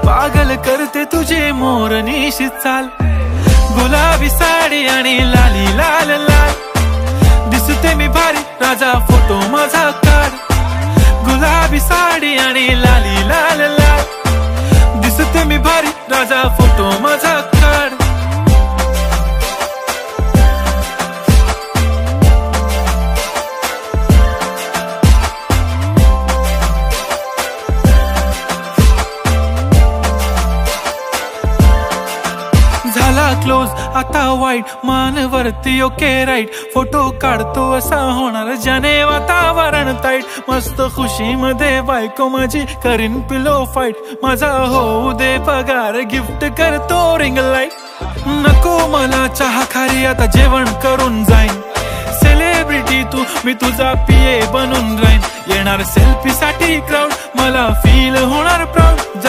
पागल करते तुझे मोरनीशी चाल, गुलाबी साडी आणि लाली लाल लाल. दिसते मी भारी राजा फोटो माझा काढ, गुलाबी साडी आणि लाली लाल लाल. दिसते मी भारी राजा फोटो माझा काढ. झाला क्लोज आता वाईट, मानवरती ओके राईट. फोटो काढतो असा होणार ज्याने वातावरण ताईट. मस्त खुशी मध्ये बायको माझी करीन पिलो फाईट. माझा होऊ दे पगार गिफ्ट करतो रिंग लाईट. नको मला चहा खारी आता जेवण करून जाईन. सेलिब्रिटी तू मी तुझा पिये बनून राहीन. येणार सेल्फी साठी क्राऊड मला फील होणार प्राऊड.